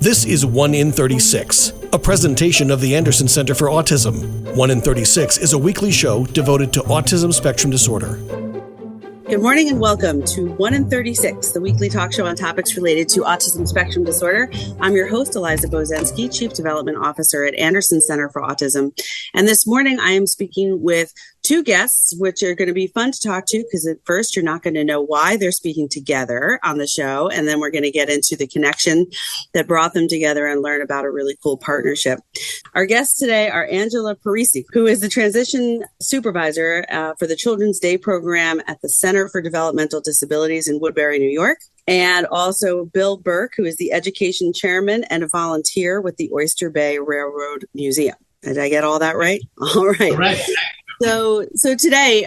This is 1 in 36, a presentation of the Anderson Center for Autism. 1 in 36 is a weekly show devoted to autism spectrum disorder. Good morning and welcome to 1 in 36, the weekly talk show on topics related to autism spectrum disorder. I'm your host, Eliza Bozensky, Chief Development Officer at Anderson Center for Autism. And this morning I am speaking with two guests, which are going to be fun to talk to because at first you're not going to know why they're speaking together on the show. And then we're going to get into the connection that brought them together and learn about a really cool partnership. Our guests today are Angela Parisi, who is the transition supervisor for the Children's Day program at the Center for Developmental Disabilities in Woodbury, New York. And also Bill Burke, who is the education chairman and a volunteer with the Oyster Bay Railroad Museum. Did I get all that right? All right. Correct. So today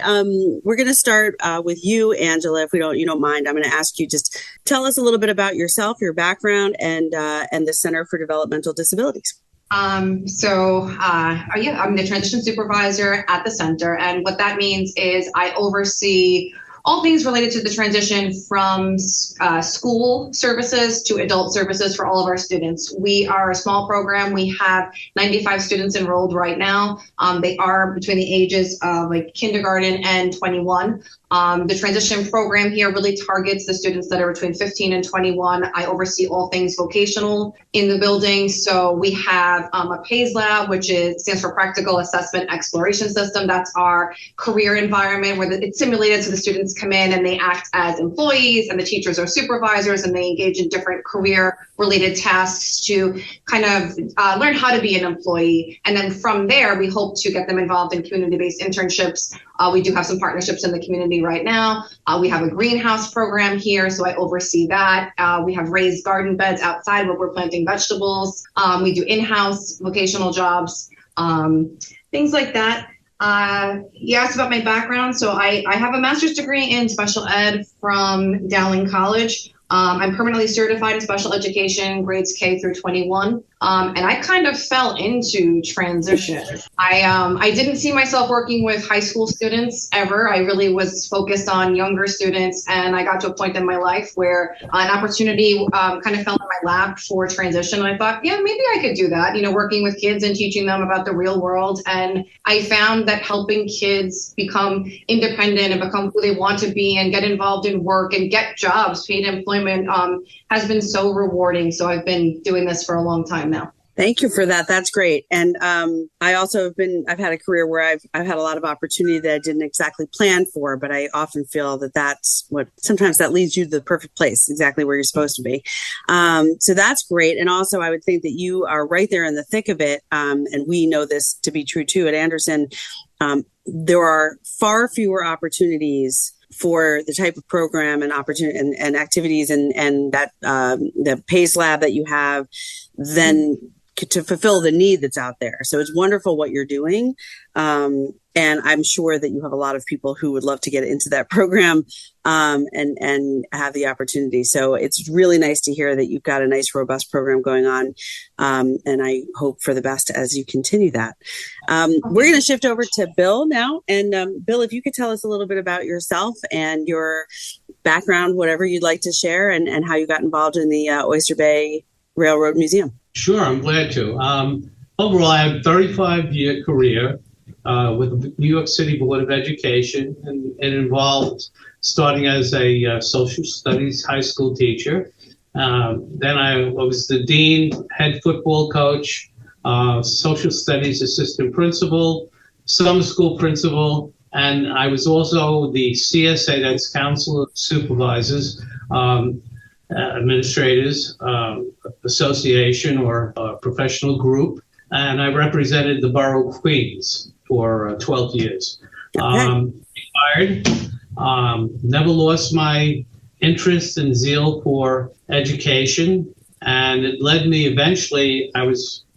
we're going to start with you, Angela. If you don't mind, I'm going to ask you just tell us a little bit about yourself, your background, and the Center for Developmental Disabilities. I'm the transition supervisor at the center, and what that means is I oversee all things related to the transition from school services to adult services for all of our students. We are a small program. We have 95 students enrolled right now. They are between the ages of kindergarten and 21. The transition program here really targets the students that are between 15 and 21. I oversee all things vocational in the building. So we have a PACE lab, which stands for Practical Assessment Exploration System. That's our career environment where it's simulated, so the students come in and they act as employees and the teachers are supervisors, and they engage in different career-related tasks to kind of learn how to be an employee. And then from there, we hope to get them involved in community-based internships. We do have some partnerships in the community right now. We have a greenhouse program here, so I oversee that. We have raised garden beds outside where we're planting vegetables. We do in-house vocational jobs, things like that. You asked about my background. So I have a master's degree in special ed from Dowling College. I'm permanently certified in special education, grades K through 21. And I kind of fell into transition. I didn't see myself working with high school students ever. I really was focused on younger students. And I got to a point in my life where an opportunity kind of fell in my lap for transition. And I thought, yeah, maybe I could do that, working with kids and teaching them about the real world. And I found that helping kids become independent and become who they want to be and get involved in work and get jobs, paid employment, has been so rewarding. So I've been doing this for a long time now. Thank you for that. That's great. And I also I've had a career where I've had a lot of opportunity that I didn't exactly plan for, but I often feel that's sometimes that leads you to the perfect place, exactly where you're supposed to be. So that's great. And also I would think that you are right there in the thick of it. And we know this to be true too at Anderson. There are far fewer opportunities for the type of program and opportunity and activities and that the PACE lab that you have then to fulfill the need that's out there. So it's wonderful what you're doing. And I'm sure that you have a lot of people who would love to get into that program and have the opportunity. So it's really nice to hear that you've got a nice, robust program going on. And I hope for the best as you continue that. We're going to shift over to Bill now. And Bill, if you could tell us a little bit about yourself and your background, whatever you'd like to share, and how you got involved in the Oyster Bay Railroad Museum. Sure, I'm glad to. Overall, I have a 35-year career with the New York City Board of Education, and it involved starting as a social studies high school teacher. Then I was the dean, head football coach, social studies assistant principal, summer school principal, and I was also the CSA, that's Council of Supervisors, Administrators Association or professional group, and I represented the borough of Queens for 12 years. Retired, never lost my interest and zeal for education, and it led me eventually,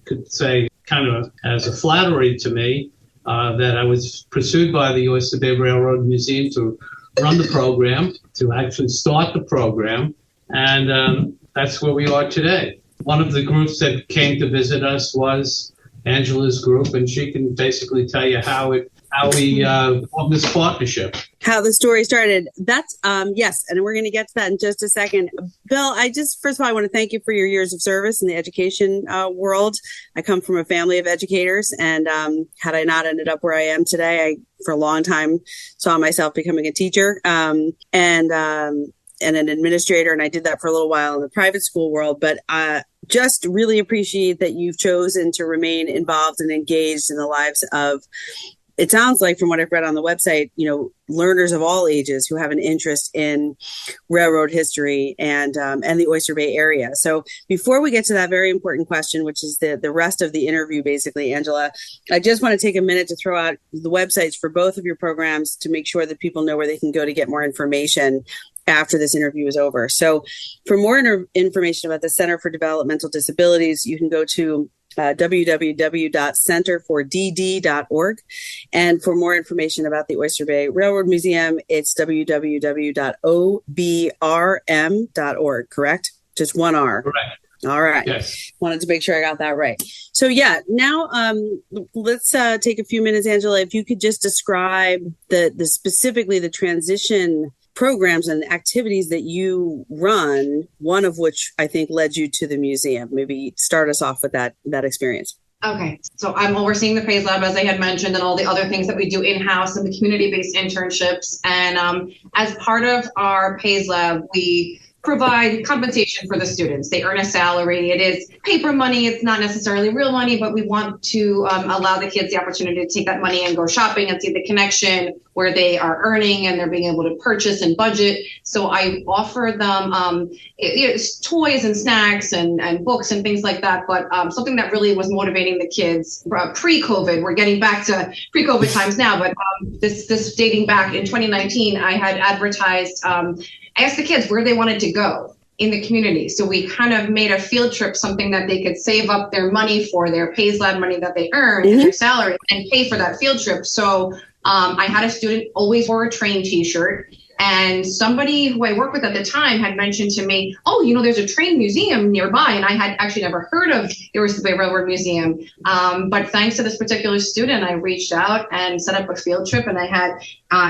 could say kind of as a flattery to me, that I was pursued by the Oyster Bay Railroad Museum to run the program, to actually start the program. And that's where we are today. One of the groups that came to visit us was Angela's group, and she can basically tell you how it how we formed this partnership. How the story started. That's, yes. And we're going to get to that in just a second. Bill, first of all, I want to thank you for your years of service in the education world. I come from a family of educators, and had I not ended up where I am today, I, for a long time, saw myself becoming a teacher and an administrator. And I did that for a little while in the private school world, but just really appreciate that you've chosen to remain involved and engaged in the lives of, it sounds like from what I've read on the website, learners of all ages who have an interest in railroad history and the Oyster Bay area. So before we get to that very important question, which is the rest of the interview, basically, Angela, I just want to take a minute to throw out the websites for both of your programs to make sure that people know where they can go to get more information after this interview is over. So for more information about the Center for Developmental Disabilities, you can go to www.centerfordd.org. And for more information about the Oyster Bay Railroad Museum, it's www.obrm.org, correct? Just one R. Correct. All right. Yes. Wanted to make sure I got that right. So now let's take a few minutes, Angela, if you could just describe the specifically the transition programs and activities that you run, one of which I think led you to the museum. Maybe start us off with that experience. Okay, so I'm overseeing the PACE Lab, as I had mentioned, and all the other things that we do in-house and the community-based internships. And as part of our PACE Lab, we provide compensation for the students. They earn a salary. It is paper money. It's not necessarily real money, but we want to allow the kids the opportunity to take that money and go shopping and see the connection where they are earning and they're being able to purchase and budget. So I offer them toys and snacks and books and things like that. But something that really was motivating the kids pre-COVID, we're getting back to pre-COVID times now, but this dating back in 2019, I had advertised, I asked the kids where they wanted to go in the community. So we kind of made a field trip, something that they could save up their money for, their PACE Lab money that they earn and their salary, and pay for that field trip. So I had a student always wore a train t-shirt. And somebody who I worked with at the time had mentioned to me, oh, there's a train museum nearby. And I had actually never heard of the Oyster Bay Railroad Museum. But thanks to this particular student, I reached out and set up a field trip. And I had,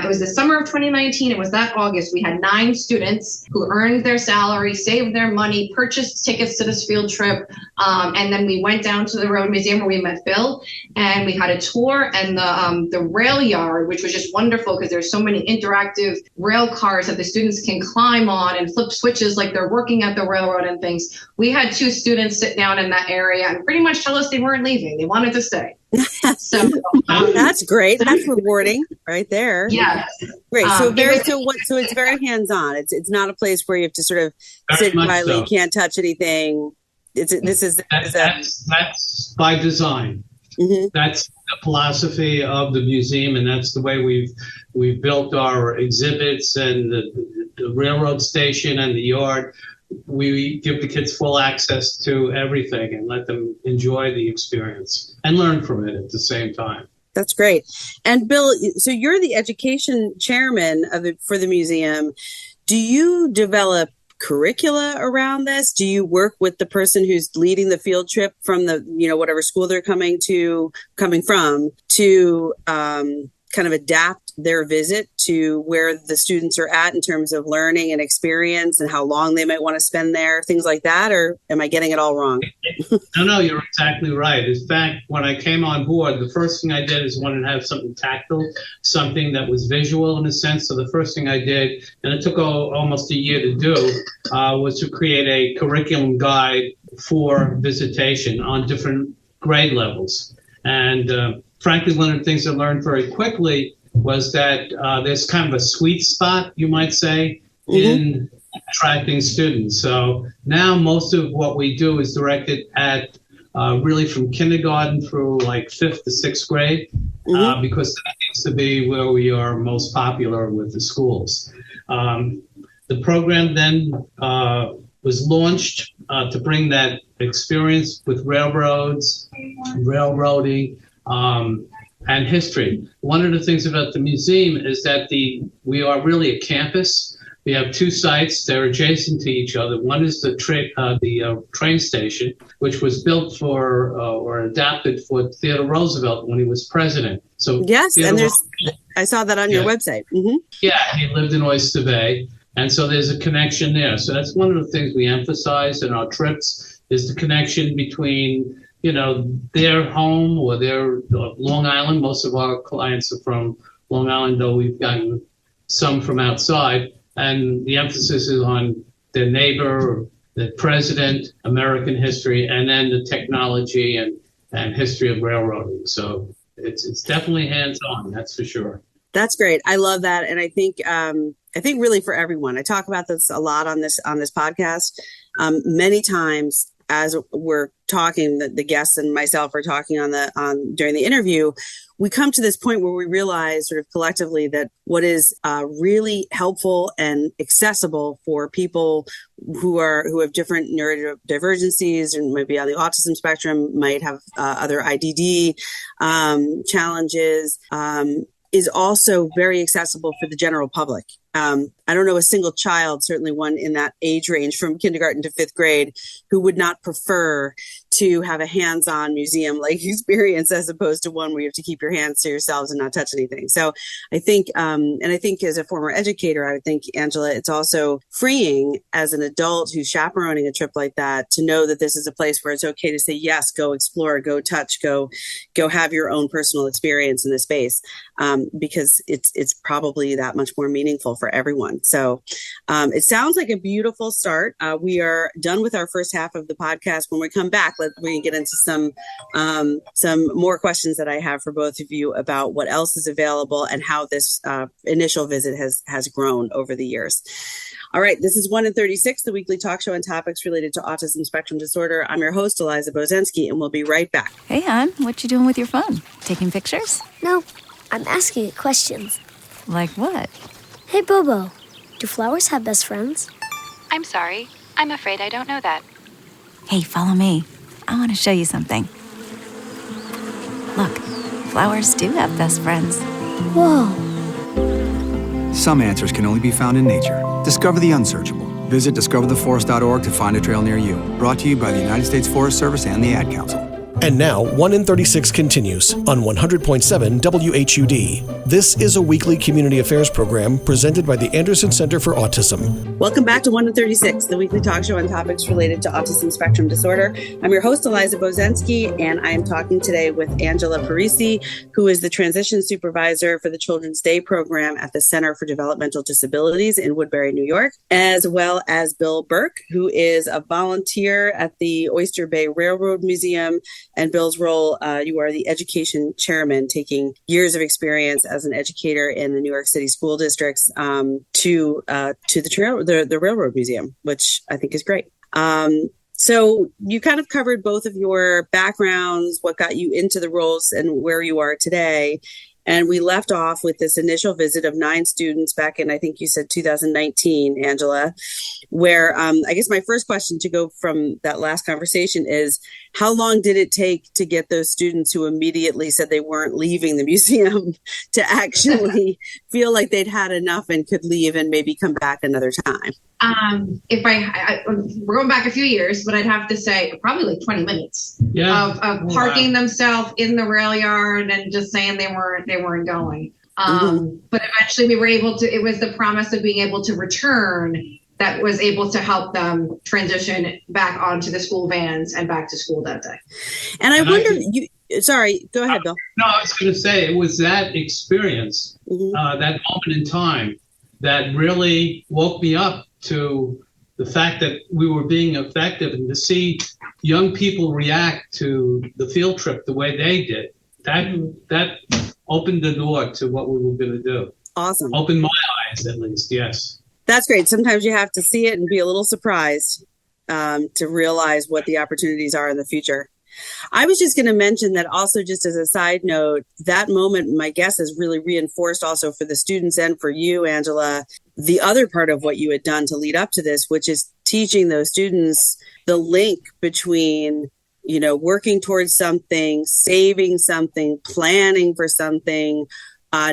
it was the summer of 2019. It was that August. We had 9 students who earned their salary, saved their money, purchased tickets to this field trip. And then we went down to the Railroad Museum where we met Bill. And we had a tour and the rail yard, which was just wonderful because there's so many interactive rail cars that the students can climb on and flip switches like they're working at the railroad and things. We had 2 students sit down in that area and pretty much tell us they weren't leaving. They wanted to stay. So that's great. That's rewarding right there. Yeah. Great. So it's very hands-on. It's not a place where you have to sort of sit quietly, so. You can't touch anything. That's by design. Mm-hmm. That's the philosophy of the museum, and that's the way we've built our exhibits and the railroad station and the yard. We give the kids full access to everything and let them enjoy the experience and learn from it at the same time. That's great. And Bill, so you're the education chairman for the museum. Do you develop curricula around this? Do you work with the person who's leading the field trip from the, whatever school they're coming from to kind of adapt their visit to where the students are at in terms of learning and experience and how long they might want to spend there, things like that? Or am I getting it all wrong? No, you're exactly right. In fact, when I came on board, the first thing I did is wanted to have something tactile, something that was visual in a sense. So the first thing I did, and it took almost a year to do, was to create a curriculum guide for visitation on different grade levels. And frankly, one of the things I learned very quickly was that there's kind of a sweet spot, you might say, in attracting students. So now most of what we do is directed at really from kindergarten through like 5th to 6th grade, because that seems to be where we are most popular with the schools. The program then was launched to bring that experience with railroads, railroading, and history. One of the things about the museum is that we are really a campus. We have two sites. They're adjacent to each other. One is the train station, which was built for or adapted for Theodore Roosevelt when he was president. So yes, Theodore and I saw that on your website. Mm-hmm. Yeah, he lived in Oyster Bay, and so there's a connection there. So that's one of the things we emphasize in our trips is the connection between, their home or their Long Island. Most of our clients are from Long Island, though we've gotten some from outside. And the emphasis is on their neighbor, the president, American history, and then the technology and history of railroading. So it's definitely hands-on, that's for sure. That's great. I love that. And I think really for everyone, I talk about this a lot on this podcast. Many times as we're talking, the guests and myself are talking during the interview, we come to this point where we realize sort of collectively that what is really helpful and accessible for people who have different neurodivergencies and maybe on the autism spectrum, might have other IDD challenges, is also very accessible for the general public. I don't know a single child, certainly one in that age range from kindergarten to fifth grade, who would not prefer to have a hands-on museum-like experience as opposed to one where you have to keep your hands to yourselves and not touch anything. So I think, and I think as a former educator, I would think, Angela, it's also freeing as an adult who's chaperoning a trip like that to know that this is a place where it's okay to say, yes, go explore, go touch, go have your own personal experience in this space, because it's probably that much more meaningful for everyone. So it sounds like a beautiful start. We are done with our first half of the podcast. When we come back, we can get into some more questions that I have for both of you about what else is available and how this initial visit has grown over the years. All right, this is 1 in 36, the weekly talk show on topics related to autism spectrum disorder. I'm your host, Eliza Bozensky, and we'll be right back. Hey, hon, what you doing with your phone? Taking pictures? No, I'm asking it questions. Like what? Hey, Bobo, do flowers have best friends? I'm sorry. I'm afraid I don't know that. Hey, follow me. I want to show you something. Look, flowers do have best friends. Whoa. Some answers can only be found in nature. Discover the unsearchable. Visit discovertheforest.org to find a trail near you. Brought to you by the United States Forest Service and the Ad Council. And now, 1 in 36 continues on 100.7 WHUD. This is a weekly community affairs program presented by the Anderson Center for Autism. Welcome back to 1 in 36, the weekly talk show on topics related to autism spectrum disorder. I'm your host, Eliza Bozensky, and I am talking today with Angela Parisi, who is the transition supervisor for the Children's Day program at the Center for Developmental Disabilities in Woodbury, New York, as well as Bill Burke, who is a volunteer at the Oyster Bay Railroad Museum. And Bill's role, you are the education chairman, taking years of experience as an educator in the New York City school districts to the Railroad Museum, which I think is great. So you kind of covered both of your backgrounds, what got you into the roles and where you are today. And we left off with this initial visit of 9 students back in, I think you said 2019, Angela, where I guess my first question to go from that last conversation is, how long did it take to get those students who immediately said they weren't leaving the museum to actually feel like they'd had enough and could leave and maybe come back another time? We're going back a few years, but I'd have to say probably like 20 minutes of parking themselves in the rail yard and just saying they weren't going. But eventually we were able to, it was the promise of being able to return that was able to help them transition back onto the school vans and back to school that day. And I wonder, sorry, go ahead, Bill. No, I was going to say it was that experience, that moment in time that really woke me up to the fact that we were being effective, and to see young people react to the field trip the way they did. That opened the door to what we were going to do. Awesome. Opened my eyes, at least, yes. That's great. Sometimes you have to see it and be a little surprised to realize what the opportunities are in the future. I was just going to mention that also, just as a side note, that moment, my guess, is really reinforced also for the students and for you, Angela, the other part of what you had done to lead up to this, which is teaching those students the link between, working towards something, saving something, planning for something,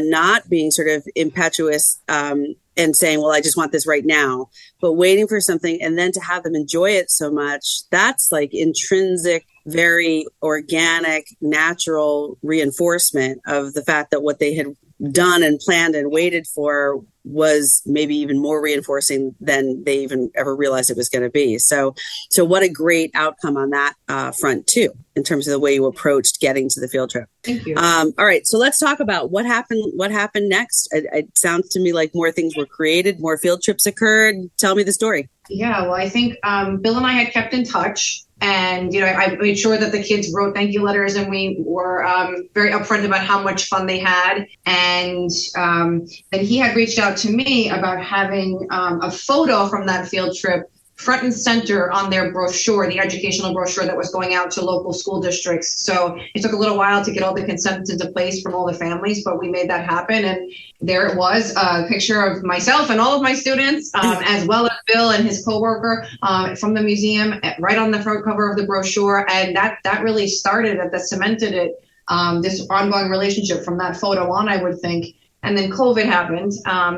not being sort of impetuous and saying, well, I just want this right now, but waiting for something and then to have them enjoy it so much, that's like intrinsic, very organic, natural reinforcement of the fact that what they had done and planned and waited for was maybe even more reinforcing than they even ever realized it was going to be. So what a great outcome on that front too, in terms of the way you approached getting to the field trip. Thank you. All right, so let's talk about what happened next. It sounds to me like more things were created, more field trips occurred. Tell me the story. Yeah, well, I think Bill and I had kept in touch. And, I made sure that the kids wrote thank you letters, and we were very upfront about how much fun they had. And then he had reached out to me about having a photo from that field trip front and center on their brochure, the educational brochure that was going out to local school districts. So it took a little while to get all the consents into place from all the families, but we made that happen. And there it was, a picture of myself and all of my students, as well as Bill and his coworker from the museum, right on the front cover of the brochure. And that really started it, that cemented it, this ongoing relationship from that photo on, I would think. And then COVID happened.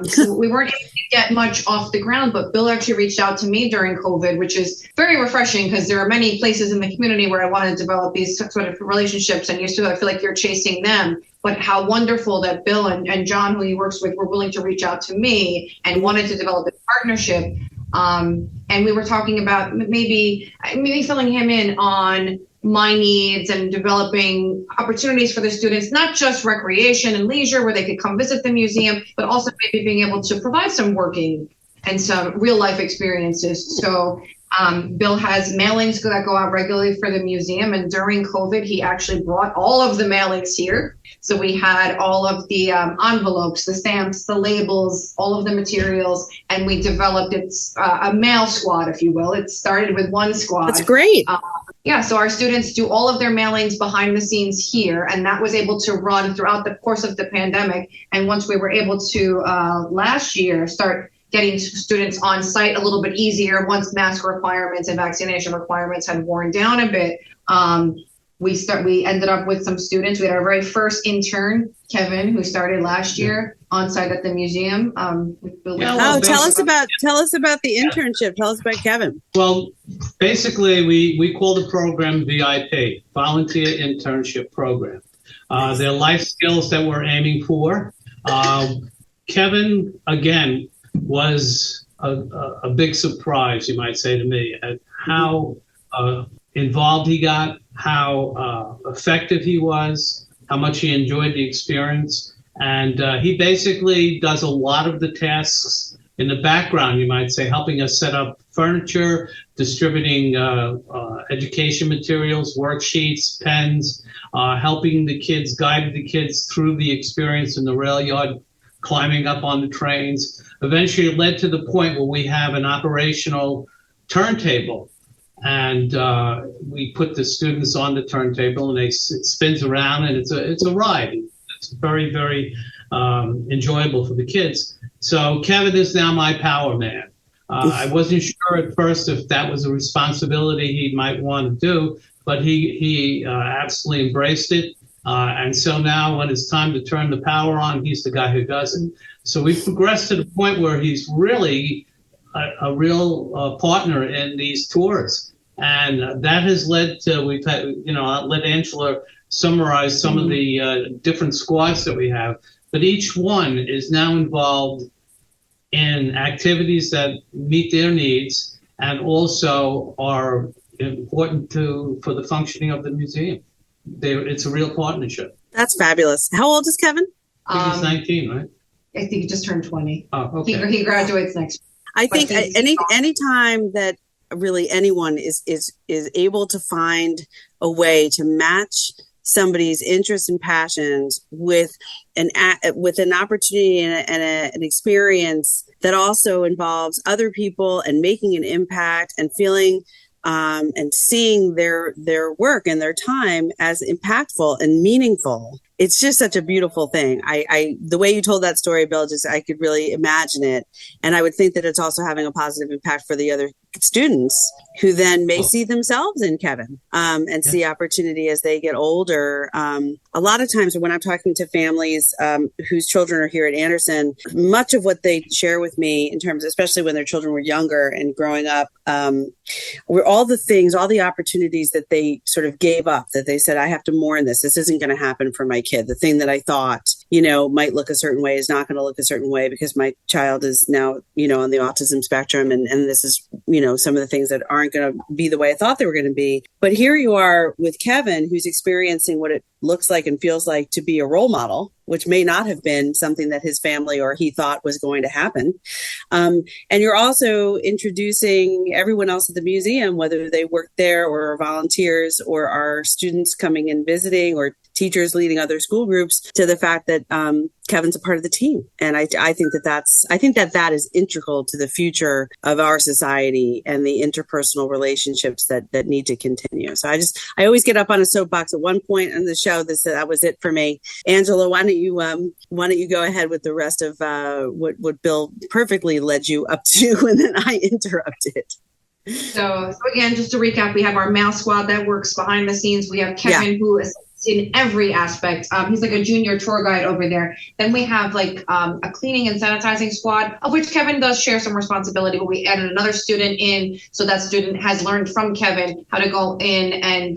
So we weren't able to get much off the ground, but Bill actually reached out to me during COVID, which is very refreshing because there are many places in the community where I want to develop these sort of relationships, and you still feel like you're chasing them. But how wonderful that Bill and John, who he works with, were willing to reach out to me and wanted to develop a partnership. And we were talking about maybe filling him in on my needs and developing opportunities for the students, not just recreation and leisure where they could come visit the museum, but also maybe being able to provide some working and some real life experiences. So Bill has mailings that go out regularly for the museum. And during COVID, he actually brought all of the mailings here. So we had all of the envelopes, the stamps, the labels, all of the materials, and we developed a mail squad, if you will. It started with one squad. That's great. Yeah, so our students do all of their mailings behind the scenes here, and that was able to run throughout the course of the pandemic. And once we were able to, last year, start getting students on site a little bit easier, once mask requirements and vaccination requirements had worn down a bit, we ended up with some students. We had our very first intern, Kevin, who started last year on site at the museum. Tell us about the internship. Tell us about Kevin. Well, basically, we call the program VIP, Volunteer Internship Program. They're life skills that we're aiming for. Kevin, again, was a big surprise, you might say to me, at how involved he got, how effective he was, how much he enjoyed the experience. And he basically does a lot of the tasks in the background, you might say, helping us set up furniture, distributing education materials, worksheets, pens, helping the kids, guiding the kids through the experience in the rail yard, climbing up on the trains. Eventually it led to the point where we have an operational turntable. And we put the students on the turntable, and it spins around, and it's a ride. It's very, very enjoyable for the kids. So Kevin is now my power man. I wasn't sure at first if that was a responsibility he might want to do, but he absolutely embraced it. And so now when it's time to turn the power on, he's the guy who does it. So we've progressed to the point where he's really a real partner in these tours. And that has led to, we've had, I'll let Angela summarize some of the different squads that we have, but each one is now involved in activities that meet their needs and also are important for the functioning of the museum. It's a real partnership. That's fabulous. How old is Kevin? I think he's 19, right? I think he just turned 20. Oh, okay. He graduates next year. I think any time that really anyone is able to find a way to match somebody's interests and passions with an opportunity and an experience that also involves other people and making an impact and feeling and seeing their work and their time as impactful and meaningful it's just such a beautiful thing. The way you told that story, Bill, I could really imagine it. And I would think that it's also having a positive impact for the other students who then may see themselves in Kevin, and see opportunity as they get older. A lot of times when I'm talking to families whose children are here at Anderson, much of what they share with me in terms, especially when their children were younger and growing up, were all the opportunities that they sort of gave up, that they said, I have to mourn this. This isn't going to happen for my kid. The thing that I thought, might look a certain way is not going to look a certain way because my child is now, on the autism spectrum. And this is, some of the things that aren't going to be the way I thought they were going to be. But here you are with Kevin, who's experiencing what it looks like and feels like to be a role model, which may not have been something that his family or he thought was going to happen. And you're also introducing everyone else at the museum, whether they work there or are volunteers or are students coming and visiting or teachers leading other school groups, to the fact that Kevin's a part of the team. And I think that is integral to the future of our society and the interpersonal relationships that need to continue. So I always get up on a soapbox at one point in the show that was it for me. Angela, why don't you go ahead with the rest of what Bill perfectly led you up to, and then I interrupted. So again, just to recap, we have our mail squad that works behind the scenes. We have Kevin, who is in every aspect. He's like a junior tour guide over there. Then we have a cleaning and sanitizing squad, of which Kevin does share some responsibility, but we added another student in. So that student has learned from Kevin how to go in, and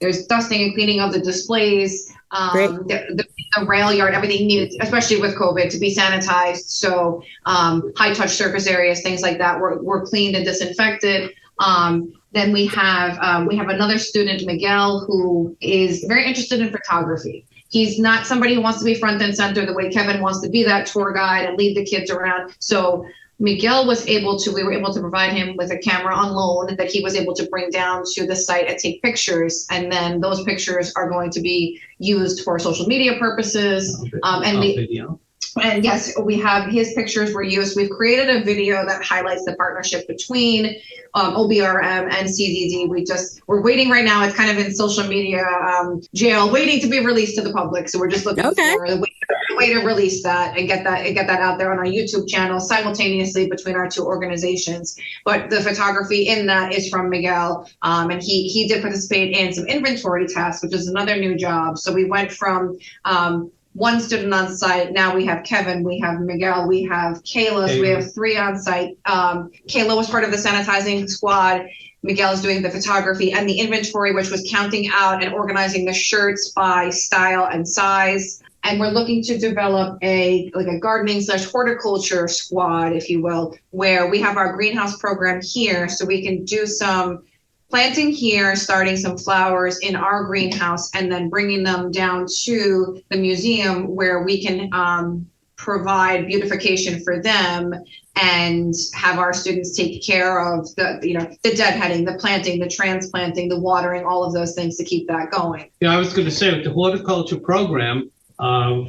there's dusting and cleaning of the displays, the rail yard, everything needed, especially with COVID, to be sanitized. So high touch surface areas, things like that were cleaned and disinfected. Then we have another student, Miguel, who is very interested in photography. He's not somebody who wants to be front and center the way Kevin wants to be that tour guide and lead the kids around. So Miguel we were able to provide him with a camera on loan that he was able to bring down to the site and take pictures. And then those pictures are going to be used for social media purposes. And yes, we have his pictures were used. We've created a video that highlights the partnership between OBRM and CZD. We're waiting right now. It's kind of in social media jail, waiting to be released to the public. So we're just looking for the way to release that and get that out there on our YouTube channel simultaneously between our two organizations. But the photography in that is from Miguel, and he did participate in some inventory tasks, which is another new job. So we went from one student on site. Now we have Kevin, we have Miguel, we have Kayla. So we have 3 on site. Kayla was part of the sanitizing squad. Miguel is doing the photography and the inventory, which was counting out and organizing the shirts by style and size. And we're looking to develop a gardening / horticulture squad, if you will, where we have our greenhouse program here, so we can do some planting here, starting some flowers in our greenhouse, and then bringing them down to the museum where we can provide beautification for them and have our students take care of the deadheading, the planting, the transplanting, the watering, all of those things to keep that going. Yeah, I was going to say with the horticulture program,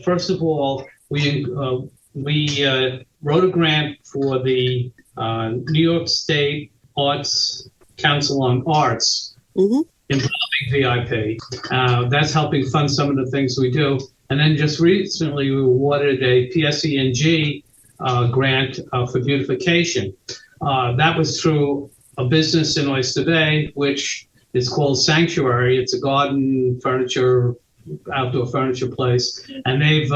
first of all, we wrote a grant for the New York State Arts Council on Arts involving VIP. That's helping fund some of the things we do. And then just recently we awarded a PSENG grant for beautification. That was through a business in Oyster Bay, which is called Sanctuary. It's a garden furniture, outdoor furniture place. And they've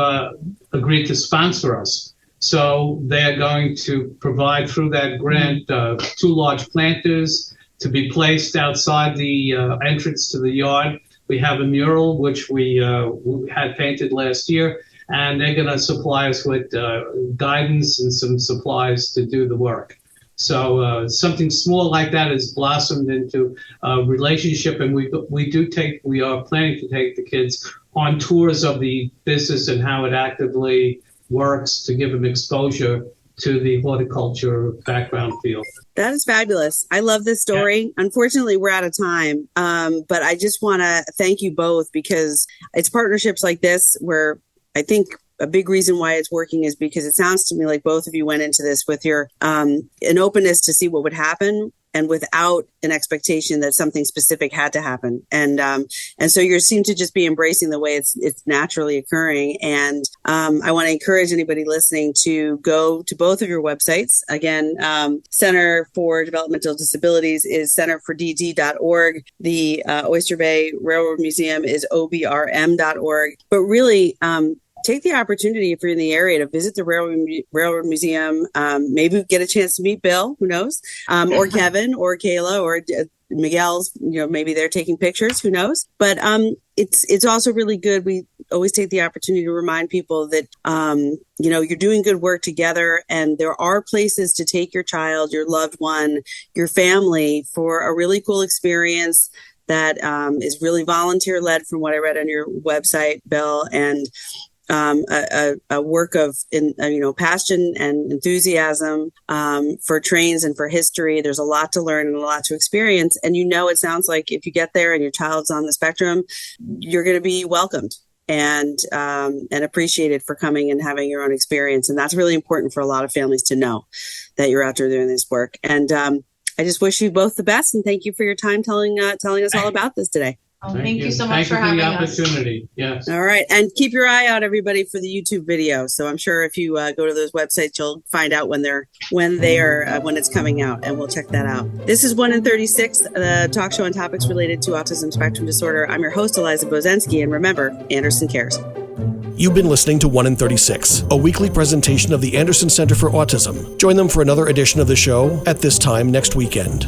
agreed to sponsor us. So they're going to provide through that grant 2 large planters to be placed outside the entrance to the yard. We have a mural, which we had painted last year, and they're going to supply us with guidance and some supplies to do the work. So something small like that has blossomed into a relationship, and we are planning to take the kids on tours of the business and how it actively works to give them exposure to the horticulture background field. That is fabulous. I love this story. Yeah. Unfortunately, we're out of time, but I just want to thank you both, because it's partnerships like this where I think a big reason why it's working is because it sounds to me like both of you went into this with your an openness to see what would happen and without an expectation that something specific had to happen. And so you seem to just be embracing the way it's naturally occurring. And I want to encourage anybody listening to go to both of your websites. Again, Center for Developmental Disabilities is centerfordd.org. The Oyster Bay Railroad Museum is obrm.org. But really, take the opportunity, if you're in the area, to visit the Railroad Museum. Maybe get a chance to meet Bill, who knows, or Kevin, or Kayla, or Miguel's. Maybe they're taking pictures, who knows. But it's also really good. We always take the opportunity to remind people that you're doing good work together, and there are places to take your child, your loved one, your family for a really cool experience that is really volunteer led, from what I read on your website, Bill, and a work of passion and enthusiasm for trains and for history. There's a lot to learn and a lot to experience. And it sounds like if you get there and your child's on the spectrum, you're going to be welcomed and appreciated for coming and having your own experience. And that's really important for a lot of families to know that you're out there doing this work. And I just wish you both the best, and thank you for your time telling us all about this today. Oh, thank you so much for having us. Thank you for the opportunity. Yes. All right. And keep your eye out, everybody, for the YouTube video. So I'm sure if you go to those websites, you'll find out when it's coming out, and we'll check that out. This is 1 in 36, the talk show on topics related to autism spectrum disorder. I'm your host, Eliza Bozensky, and remember, Anderson cares. You've been listening to 1 in 36, a weekly presentation of the Anderson Center for Autism. Join them for another edition of the show at this time next weekend.